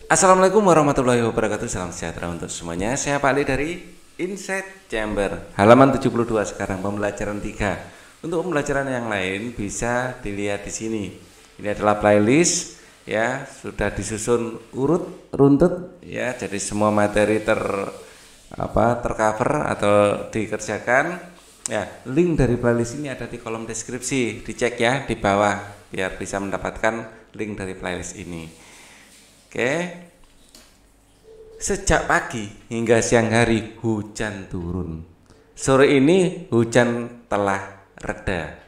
Assalamualaikum warahmatullahi wabarakatuh. Salam sejahtera untuk semuanya. Saya Pak Ali dari Insight Chamber. Halaman 72 sekarang pembelajaran 3. Untuk pembelajaran yang lain bisa dilihat di sini. Ini adalah playlist ya, sudah disusun urut runtut ya. Jadi semua materi tercover atau dikerjakan. Ya, link dari playlist ini ada di kolom deskripsi. Dicek ya di bawah biar bisa mendapatkan link dari playlist ini. Oke. Sejak pagi hingga siang hari hujan turun. Sore ini hujan telah reda.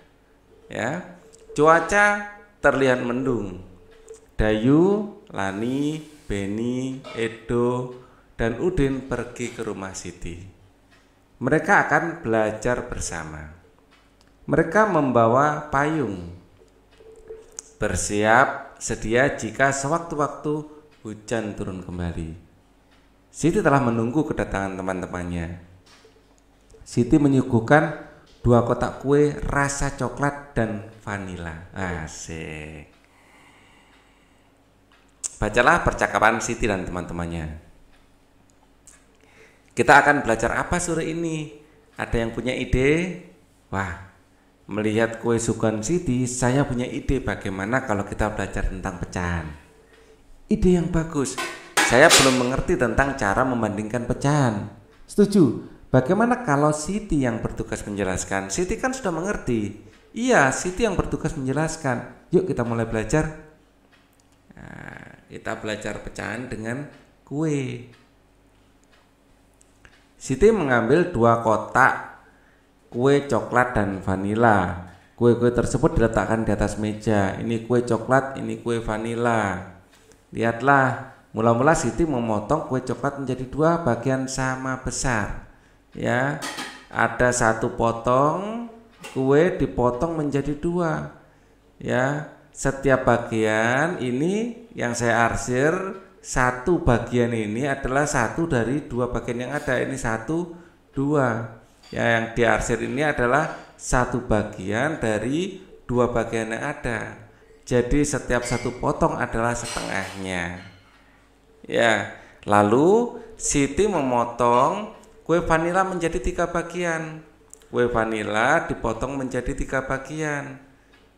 Ya. Cuaca terlihat mendung. Dayu, Lani, Beni, Edo, dan Udin pergi ke rumah Siti. Mereka akan belajar bersama. Mereka membawa payung. Bersiap sedia jika sewaktu-waktu hujan turun kembali. Siti telah menunggu kedatangan teman-temannya. Siti menyuguhkan 2 kotak kue rasa coklat dan vanila. Asik. Bacalah percakapan Siti dan teman-temannya. Kita akan belajar apa sore ini? Ada yang punya ide? Wah, melihat kue suguhan Siti, saya punya ide bagaimana kalau kita belajar tentang pecahan. Ide yang bagus. Saya belum mengerti tentang cara membandingkan pecahan. Setuju? Bagaimana kalau Siti yang bertugas menjelaskan? Siti kan sudah mengerti. Iya, Siti yang bertugas menjelaskan. Yuk kita mulai belajar. Nah, kita belajar pecahan dengan kue. Siti mengambil 2 kotak kue coklat dan vanila. Kue-kue tersebut diletakkan di atas meja. Ini kue coklat, ini kue vanila. Lihatlah, mula-mula Siti memotong kue coklat menjadi 2 bagian sama besar. Ya, ada 1 potong kue dipotong menjadi 2. Ya, setiap bagian ini yang saya arsir, 1 bagian ini adalah 1 dari 2 bagian yang ada. Ini 1, 2. Ya, yang diarsir ini adalah 1 bagian dari 2 bagian yang ada. Jadi setiap 1 potong adalah setengahnya. Ya, lalu Siti memotong kue vanila menjadi 3 bagian. Kue vanila dipotong menjadi 3 bagian.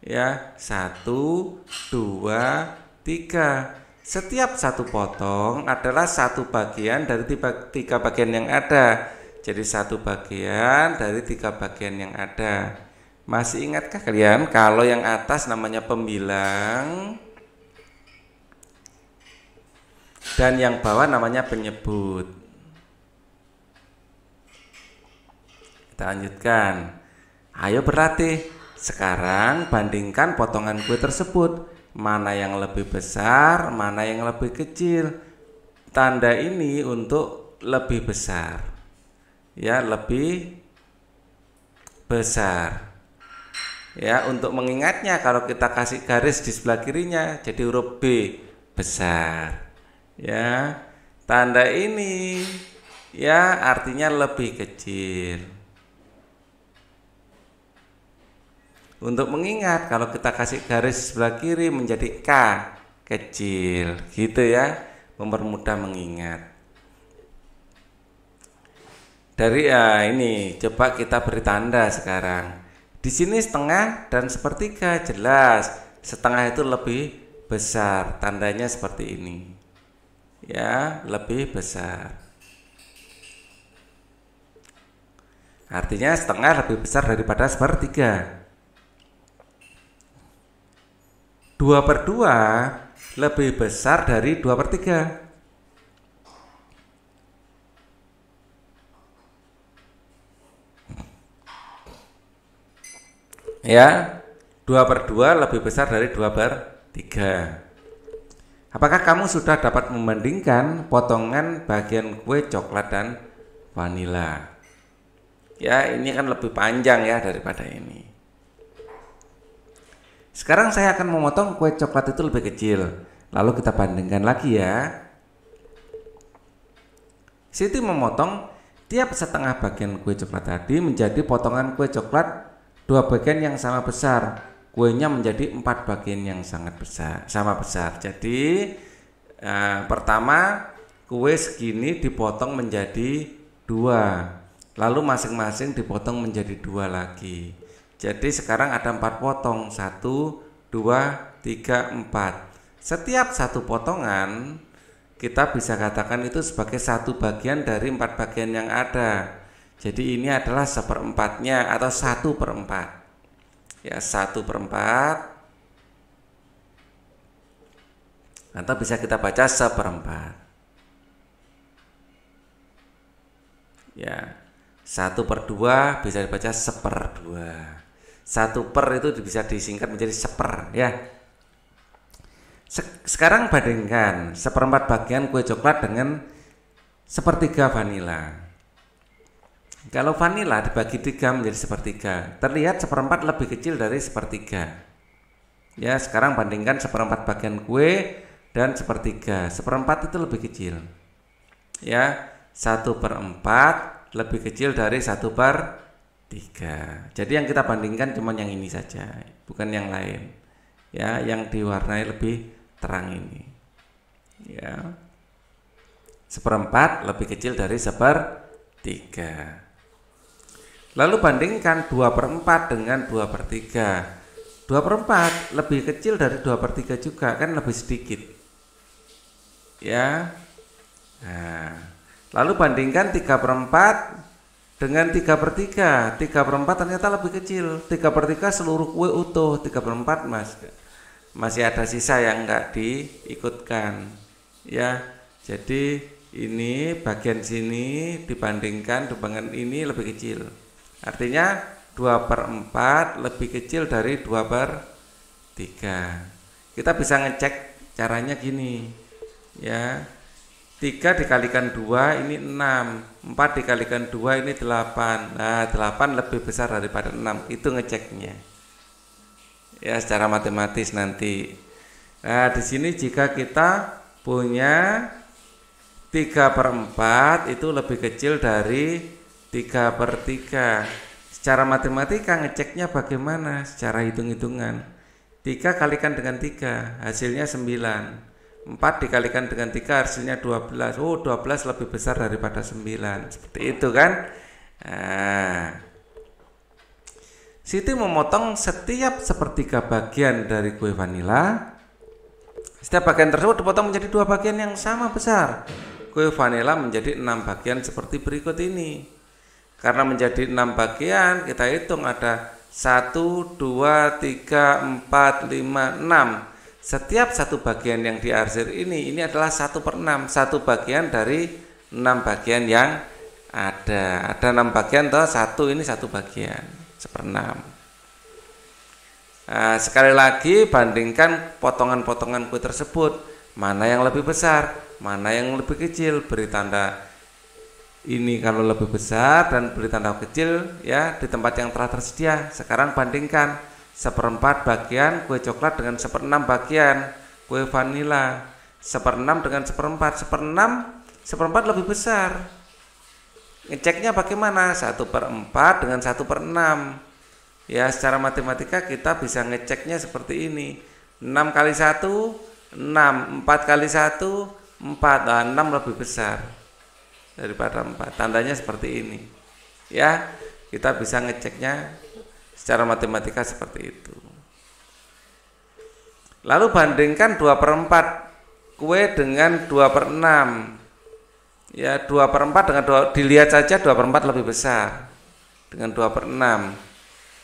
Ya, 1, 2, 3. Setiap 1 potong adalah 1 bagian dari 3 bagian yang ada. Jadi 1 bagian dari 3 bagian yang ada. Masih ingatkah kalian kalau yang atas namanya pembilang dan yang bawah namanya penyebut? Kita lanjutkan. Ayo berlatih. Sekarang bandingkan potongan kue tersebut. Mana yang lebih besar, mana yang lebih kecil. Tanda ini untuk lebih besar. Ya, lebih besar. Ya, untuk mengingatnya kalau kita kasih garis di sebelah kirinya jadi huruf B, besar. Ya, tanda ini ya artinya lebih kecil. Untuk mengingat kalau kita kasih garis sebelah kiri menjadi K, kecil, gitu ya, mempermudah mengingat. Dari ini coba kita beri tanda sekarang. Di sini setengah dan sepertiga, jelas setengah itu lebih besar, tandanya seperti ini. Ya, lebih besar. Artinya setengah lebih besar daripada sepertiga. 2/2 lebih besar dari 2/3. Ya, 2/2 lebih besar dari 2/3. Apakah kamu sudah dapat membandingkan potongan bagian kue coklat dan vanila? Ya, ini kan lebih panjang ya daripada ini. Sekarang saya akan memotong kue coklat itu lebih kecil. Lalu kita bandingkan lagi ya. Siti memotong tiap setengah bagian kue coklat tadi menjadi potongan kue coklat 2 bagian yang sama besar. Kuenya menjadi 4 bagian yang sangat besar, sama besar. Jadi Nah, pertama kue segini dipotong menjadi 2, lalu masing-masing dipotong menjadi 2 lagi. Jadi sekarang ada 4 potong, 1, 2, 3, 4. Setiap satu potongan kita bisa katakan itu sebagai satu bagian dari 4 bagian yang ada. Jadi ini adalah 1/4-nya atau 1/4. Ya, 1/4 atau bisa kita baca 1/4. Ya, 1/2 bisa dibaca 1/2. 1/per itu bisa disingkat menjadi 1/per ya. Sekarang bandingkan 1/4 bagian kue coklat dengan 1/3 vanila. Kalau vanila dibagi 3 menjadi 1/3, terlihat 1/4 lebih kecil dari 1/3. Ya, sekarang bandingkan 1/4 bagian kue dan 1/3. 1/4 itu lebih kecil. Ya, 1/4 lebih kecil dari 1/3. Jadi yang kita bandingkan cuma yang ini saja, bukan yang lain. Ya, yang diwarnai lebih terang ini. Ya. 1/4 lebih kecil dari 1/3. Lalu bandingkan 2/4 dengan 2/3. 2/4 lebih kecil dari 2/3 juga, kan lebih sedikit. Ya. Nah, lalu bandingkan 3/4 dengan 3/3. 3/4 ternyata lebih kecil. 3/3 seluruh kue utuh. 3/4 masih ada sisa yang enggak diikutkan. Ya. Jadi ini bagian sini dibandingkan dengan ini lebih kecil. Artinya 2/4 lebih kecil dari 2/3. Kita bisa ngecek caranya gini. Ya. 3 dikalikan 2 ini 6, 4 dikalikan 2 ini 8. Nah, 8 lebih besar daripada 6. Itu ngeceknya. Ya, secara matematis nanti. Nah, di sini jika kita punya 3/4 itu lebih kecil dari 3/3. Secara matematika ngeceknya bagaimana? Secara hitung-hitungan. 3 kalikan dengan 3, hasilnya 9. 4 dikalikan dengan 3 hasilnya 12. Oh, 12 lebih besar daripada 9. Seperti itu kan? Nah, Siti memotong setiap 1/3 bagian dari kue vanila. Setiap bagian tersebut dipotong menjadi 2 bagian yang sama besar. Kue vanila menjadi 6 bagian seperti berikut ini. Karena menjadi 6 bagian, kita hitung ada 1, 2, 3, 4, 5, 6. Setiap satu bagian yang diarsir ini adalah 1/6. Satu bagian dari 6 bagian yang ada. Ada 6 bagian toh, 1 ini 1 bagian, 1/6. Nah, sekali lagi bandingkan potongan-potongan kue tersebut. Mana yang lebih besar, mana yang lebih kecil. Beri tanda ini kalau lebih besar dan beri tanda kecil ya di tempat yang telah tersedia. Sekarang bandingkan 1/4 bagian kue coklat dengan 1/6 bagian kue vanila. 1/6 dengan 1/4. 1/4 lebih besar. Ngeceknya bagaimana? 1/4 dengan 1/6. Ya, secara matematika kita bisa ngeceknya seperti ini. 6 kali 1, 6. 4 kali 1, 4. Nah, 6 lebih besar daripada 4. Tandanya seperti ini. Ya, kita bisa ngeceknya secara matematika seperti itu. Lalu bandingkan 2/4 kue dengan 2/6. Ya, 2/4 dengan 2, dilihat saja 2/4 lebih besar dengan 2/6.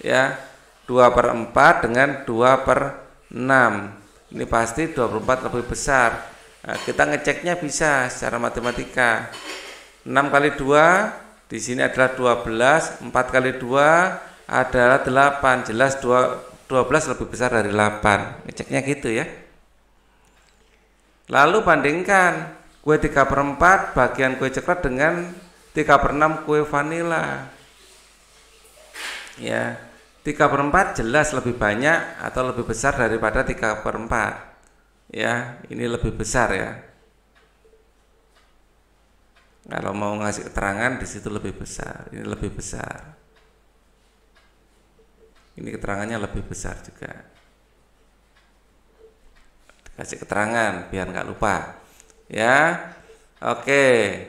Ya, 2/4 dengan 2/6. Ini pasti 2/4 lebih besar. Nah, kita ngeceknya bisa secara matematika. 6 kali 2 di sini adalah 12, 4 kali 2 adalah 8. Jelas 12 lebih besar dari 8. Ngeceknya gitu ya. Lalu bandingkan kue 3/4 bagian kue coklat dengan 3/6 kue vanila. Ya, 3/4 jelas lebih banyak atau lebih besar daripada 3/4. Ya, ini lebih besar ya. Kalau mau ngasih keterangan di situ lebih besar, ini lebih besar. Ini keterangannya lebih besar juga. Kasih keterangan biar nggak lupa. Ya. Oke.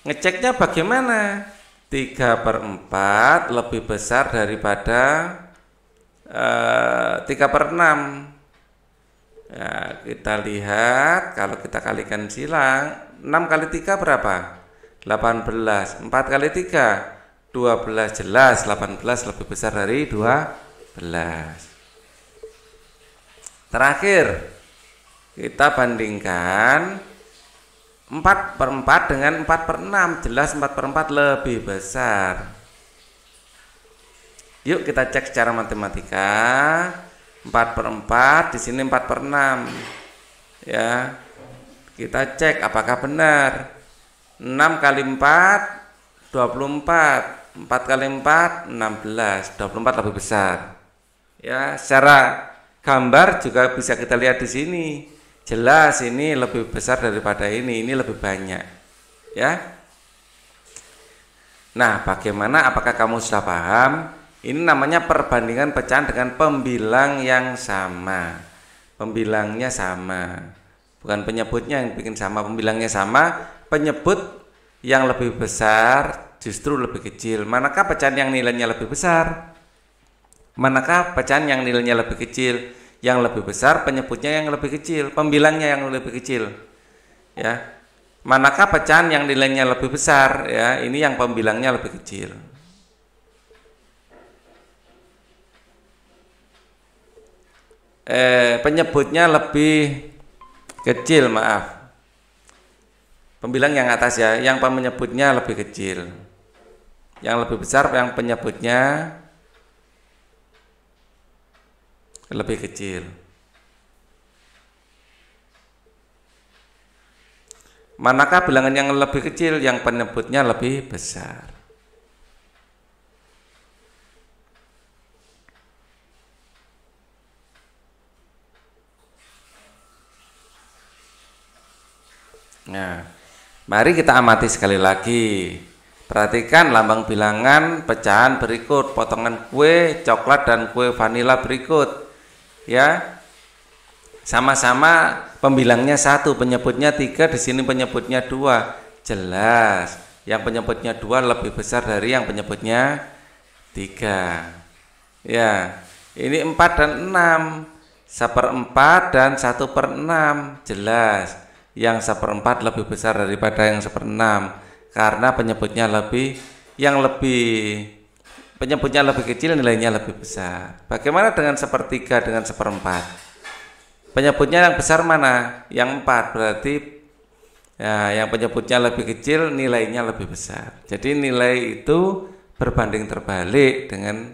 Ngeceknya bagaimana? 3/4 lebih besar daripada 3/6. Ya, kita lihat kalau kita kalikan silang, 6 kali 3 berapa? 18. 4 kali 3 12, jelas 18 lebih besar dari 12. Terakhir kita bandingkan 4/4 dengan 4/6. Jelas 4/4 lebih besar. Yuk kita cek secara matematika. 4/4 di sini 4/6. Ya. Kita cek apakah benar. 6 kali 4 24. 4 kali 4 16. 24 lebih besar. Ya, secara gambar juga bisa kita lihat di sini. Jelas ini lebih besar daripada ini lebih banyak. Ya. Nah, bagaimana? Apakah kamu sudah paham? Ini namanya perbandingan pecahan dengan pembilang yang sama. Pembilangnya sama. Bukan penyebutnya yang bikin sama, pembilangnya sama. Penyebut yang lebih besar justru lebih kecil. Manakah pecahan yang nilainya lebih besar? Manakah pecahan yang nilainya lebih kecil? Yang lebih besar penyebutnya yang lebih kecil, pembilangnya yang lebih kecil. Ya. Manakah pecahan yang nilainya lebih besar? Ya, ini yang pembilangnya lebih kecil. Penyebutnya lebih kecil, maaf. Pembilang yang atas ya, yang penyebutnya lebih kecil. Yang lebih besar yang penyebutnya lebih kecil. Manakah bilangan yang lebih kecil? Yang penyebutnya lebih besar. Nah, mari kita amati sekali lagi. Perhatikan lambang bilangan pecahan berikut, potongan kue coklat dan kue vanila berikut. Ya, sama-sama pembilangnya 1, penyebutnya 3, di sini penyebutnya 2. Jelas, yang penyebutnya 2 lebih besar dari yang penyebutnya 3. Ya, ini 4 dan 6, 1/4 dan 1/6. Jelas, yang 1/4 lebih besar daripada yang 1/6 karena penyebutnya lebih penyebutnya lebih kecil, nilainya lebih besar. Bagaimana dengan 1/3 dengan 1/4? Penyebutnya yang besar mana? Yang 4, berarti ya, yang penyebutnya lebih kecil nilainya lebih besar. Jadi nilai itu berbanding terbalik dengan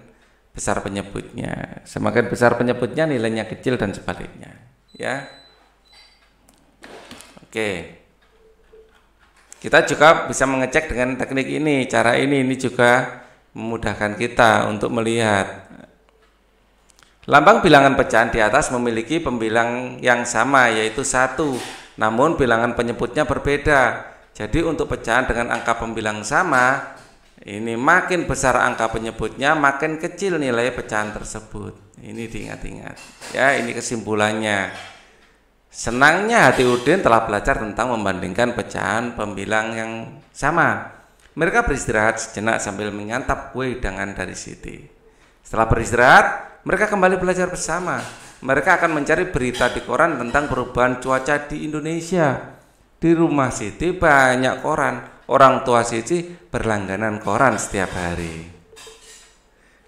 besar penyebutnya. Semakin besar penyebutnya nilainya kecil dan sebaliknya. Ya. Oke. Kita juga bisa mengecek dengan teknik ini. Cara ini juga memudahkan kita untuk melihat. Lambang bilangan pecahan di atas memiliki pembilang yang sama, yaitu 1. Namun bilangan penyebutnya berbeda. Jadi untuk pecahan dengan angka pembilang sama, ini makin besar angka penyebutnya, makin kecil nilai pecahan tersebut. Ini diingat-ingat. Ya, ini kesimpulannya. Senangnya hati Udin telah belajar tentang membandingkan pecahan pembilang yang sama. Mereka beristirahat sejenak sambil menyantap kue hidangan dari Siti. Setelah beristirahat, mereka kembali belajar bersama. Mereka akan mencari berita di koran tentang perubahan cuaca di Indonesia. Di rumah Siti banyak koran. Orang tua Siti berlangganan koran setiap hari.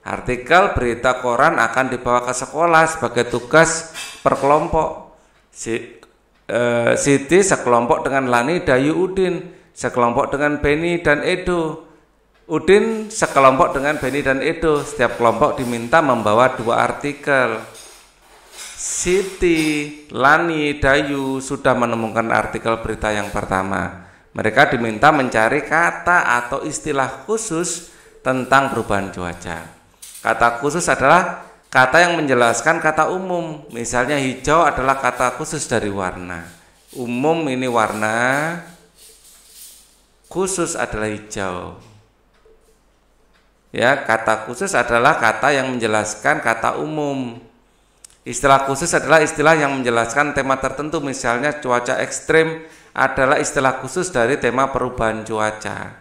Artikel berita koran akan dibawa ke sekolah sebagai tugas per kelompok. Siti sekelompok dengan Lani, Dayu, Udin, sekelompok dengan Beni dan Edo. Udin sekelompok dengan Beni dan Edo. Setiap kelompok diminta membawa 2 artikel. Siti, Lani, Dayu sudah menemukan artikel berita yang pertama. Mereka diminta mencari kata atau istilah khusus tentang perubahan cuaca. Kata khusus adalah kata yang menjelaskan kata umum. Misalnya hijau adalah kata khusus dari warna. Umum ini warna, khusus adalah hijau. Ya, kata khusus adalah kata yang menjelaskan kata umum. Istilah khusus adalah istilah yang menjelaskan tema tertentu, misalnya cuaca ekstrim adalah istilah khusus dari tema perubahan cuaca.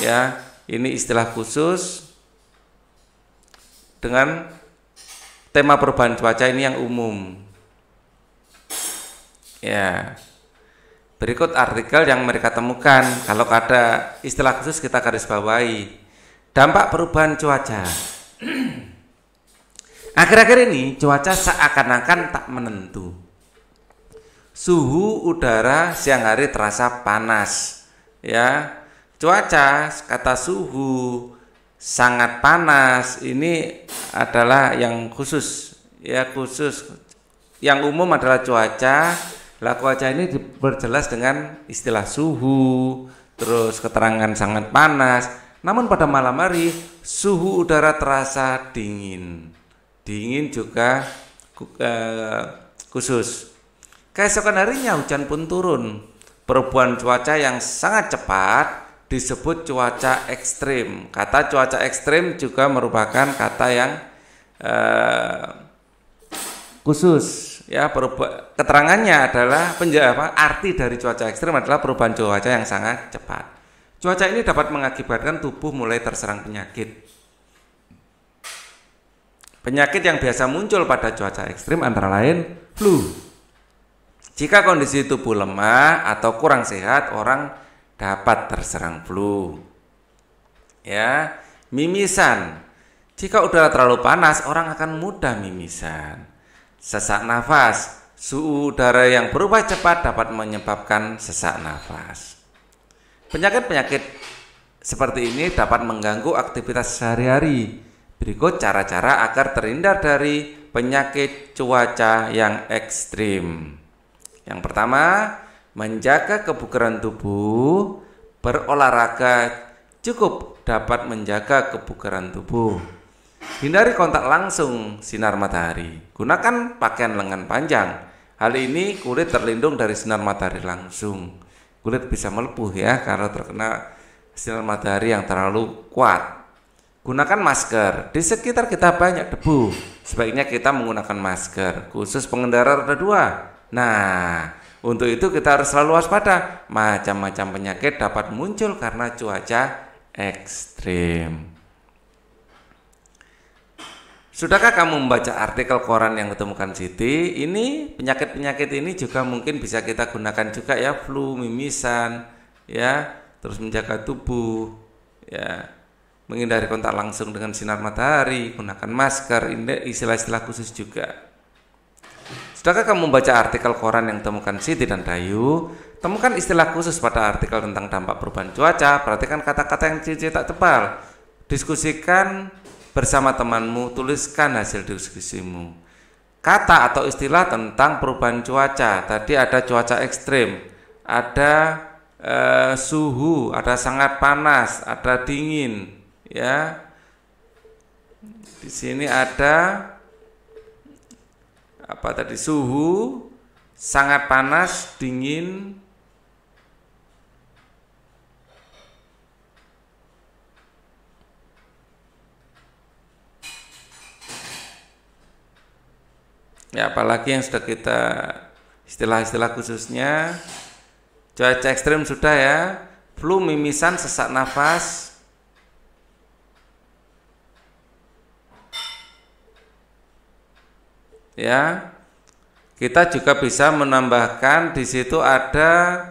Ya, ini istilah khusus dengan tema perubahan cuaca ini yang umum. Ya. Berikut artikel yang mereka temukan. Kalau ada istilah khusus kita garis bawahi. Dampak perubahan cuaca. Akhir-akhir ini cuaca seakan-akan tak menentu. Suhu udara siang hari terasa panas. Ya, cuaca kata suhu sangat panas ini adalah yang khusus. Ya, khusus. Yang umum adalah cuaca. Lah cuaca ini diperjelas dengan istilah suhu, terus keterangan sangat panas. Namun pada malam hari suhu udara terasa dingin. Dingin juga khusus. Keesokan harinya hujan pun turun. Perubahan cuaca yang sangat cepat disebut cuaca ekstrim. Kata cuaca ekstrim juga merupakan kata yang khusus. Ya, keterangannya adalah arti dari cuaca ekstrim adalah perubahan cuaca yang sangat cepat. Cuaca ini dapat mengakibatkan tubuh mulai terserang penyakit. Penyakit yang biasa muncul pada cuaca ekstrim antara lain flu. Jika kondisi tubuh lemah atau kurang sehat, orang dapat terserang flu. Ya, mimisan. Jika udara terlalu panas, orang akan mudah mimisan. Sesak nafas. Suhu udara yang berubah cepat dapat menyebabkan sesak nafas. Penyakit-penyakit seperti ini dapat mengganggu aktivitas sehari-hari. Berikut cara-cara agar terhindar dari penyakit cuaca yang ekstrim. Yang pertama, menjaga kebugaran tubuh. Berolahraga cukup dapat menjaga kebugaran tubuh. Hindari kontak langsung sinar matahari. Gunakan pakaian lengan panjang. Hal ini kulit terlindung dari sinar matahari langsung. Kulit bisa melepuh ya kalau terkena sinar matahari yang terlalu kuat. Gunakan masker. Di sekitar kita banyak debu. Sebaiknya kita menggunakan masker. Khusus pengendara roda 2. Nah, untuk itu kita harus selalu waspada. Macam-macam penyakit dapat muncul karena cuaca ekstrim. Sudahkah kamu membaca artikel koran yang ditemukan Siti? Ini penyakit-penyakit ini juga mungkin bisa kita gunakan juga ya, flu, mimisan, ya, terus menjaga tubuh, ya, menghindari kontak langsung dengan sinar matahari, gunakan masker, ini istilah-istilah khusus juga. Sudahkah kamu membaca artikel koran yang ditemukan Siti dan Dayu? Temukan istilah khusus pada artikel tentang dampak perubahan cuaca. Perhatikan kata-kata yang cetak tebal. Diskusikan bersama temanmu, tuliskan hasil diskusimu. Kata atau istilah tentang perubahan cuaca. Tadi ada cuaca ekstrim, ada suhu, ada sangat panas, ada dingin, ya. Di sini ada apa tadi? Suhu, sangat panas, dingin. Ya, apalagi yang sudah kita istilah-istilah khususnya. Cuaca ekstrim sudah ya. Flu, mimisan, sesak nafas. Ya. Kita juga bisa menambahkan di situ ada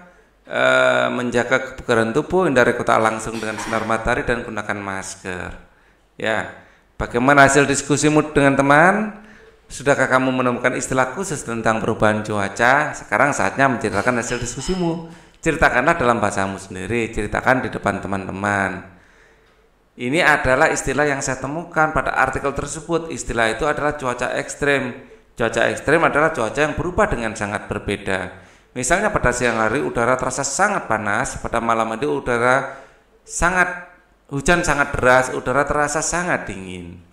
menjaga kebugaran tubuh, hindari kontak langsung dengan sinar matahari dan gunakan masker. Ya. Bagaimana hasil diskusimu dengan teman? Sudahkah kamu menemukan istilah khusus tentang perubahan cuaca? Sekarang saatnya menceritakan hasil diskusimu. Ceritakanlah dalam bahasamu sendiri, ceritakan di depan teman-teman. Ini adalah istilah yang saya temukan pada artikel tersebut. Istilah itu adalah cuaca ekstrim. Cuaca ekstrim adalah cuaca yang berubah dengan sangat berbeda. Misalnya pada siang hari udara terasa sangat panas, pada malam hari hujan sangat deras, udara terasa sangat dingin.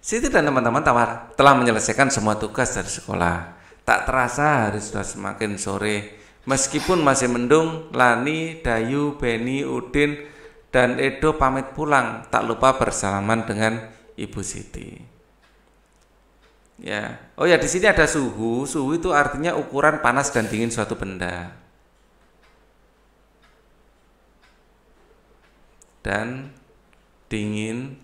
Siti dan teman-teman telah menyelesaikan semua tugas dari sekolah. Tak terasa hari sudah semakin sore. Meskipun masih mendung, Lani, Dayu, Beni, Udin, dan Edo pamit pulang. Tak lupa bersalaman dengan Ibu Siti. Ya. Oh ya, di sini ada suhu. Suhu itu artinya ukuran panas dan dingin suatu benda. Dan dingin,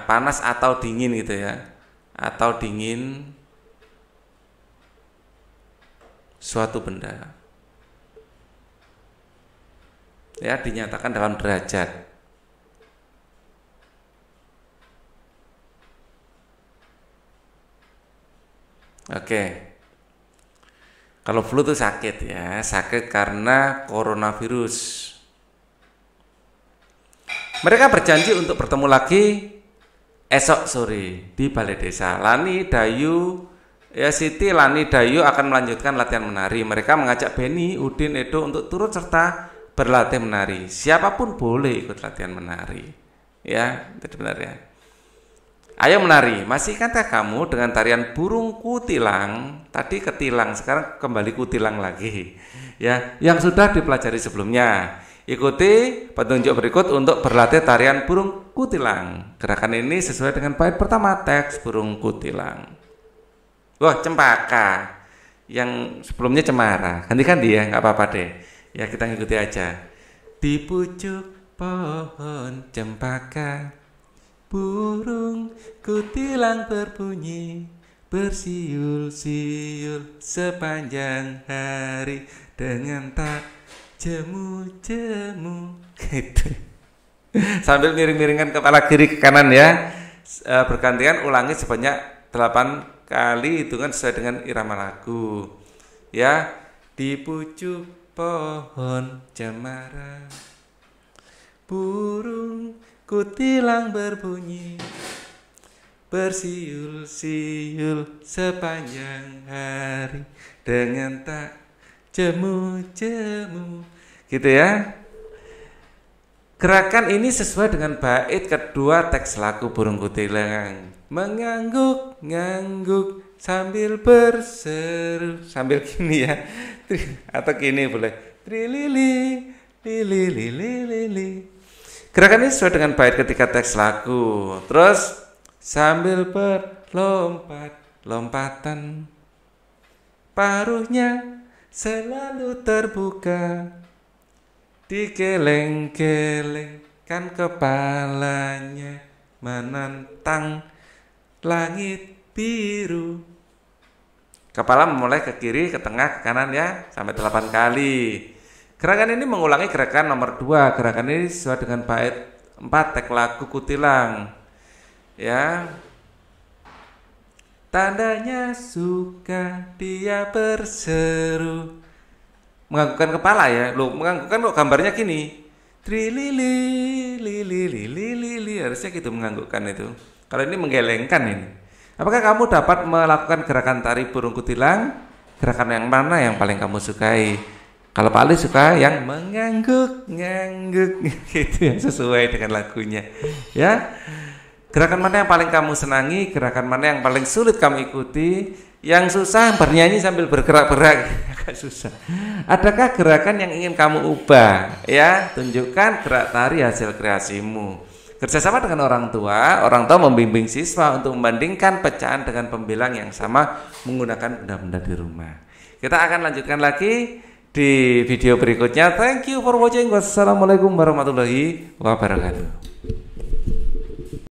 panas atau dingin gitu ya, atau dingin suatu benda. Ya, dinyatakan dalam derajat. Oke. Kalau flu itu sakit ya, sakit karena coronavirus. Mereka berjanji untuk bertemu lagi esok sore di Balai Desa. Lani, Dayu, ya Siti, Lani, Dayu akan melanjutkan latihan menari. Mereka mengajak Beni, Udin, Edo untuk turut serta berlatih menari. Siapapun boleh ikut latihan menari. Ya, itu benar ya. Ayo menari, masih inkah kamu dengan tarian burung kutilang? Tadi ketilang, sekarang kembali kutilang lagi. Ya, yang sudah dipelajari sebelumnya. Ikuti petunjuk berikut untuk berlatih tarian burung kutilang. Gerakan ini sesuai dengan bait pertama teks burung kutilang. Wah, cempaka. Yang sebelumnya cemara. Gantikan dia, nggak apa-apa deh. Ya, kita ngikuti aja. Di pucuk pohon cempaka, burung kutilang berbunyi, bersiul-siul sepanjang hari dengan tak jemu-jemu. Gitu. Sambil miring-miringkan kepala kiri ke kanan ya. Bergantian ulangi sebanyak 8 kali, hitungan sesuai dengan irama lagu. Ya, di pucuk pohon cemara, burung kutilang berbunyi, bersiul-siul sepanjang hari dengan tak jemu-jemu. Gitu ya. Gerakan ini sesuai dengan bait kedua teks lagu burung kutilang. Mengangguk-ngangguk sambil berseru, sambil gini ya. Atau gini boleh. Trilili, lili, lili, lili. Gerakan ini sesuai dengan bait ketika teks lagu. Terus sambil berlompat-lompatan, paruhnya selalu terbuka, digeleng-gelengkan kepalanya menantang langit biru. Kepala memulai ke kiri, ke tengah, ke kanan ya, sampai 8 kali. Gerakan ini mengulangi gerakan nomor 2. Gerakan ini sesuai dengan bait 4 teks lagu kutilang. Ya. Tandanya suka dia berseru. Menganggukkan kepala ya. Loh, menganggukkan kok gambarnya gini. Trilili, lili, lili, lili. Harusnya gitu menganggukkan itu. Kalau ini menggelengkan ini. Apakah kamu dapat melakukan gerakan tari burung kutilang? Gerakan yang mana yang paling kamu sukai? Kalau paling suka yang mengangguk-ngangguk gitu ya, sesuai dengan lagunya. Ya. Gerakan mana yang paling kamu senangi? Gerakan mana yang paling sulit kamu ikuti? Yang susah bernyanyi sambil bergerak-gerak, agak susah. Adakah gerakan yang ingin kamu ubah? Ya, tunjukkan gerak tari hasil kreasimu. Kerjasama dengan orang tua membimbing siswa untuk membandingkan pecahan dengan pembilang yang sama menggunakan benda-benda di rumah. Kita akan lanjutkan lagi di video berikutnya. Thank you for watching. Wassalamualaikum warahmatullahi wabarakatuh.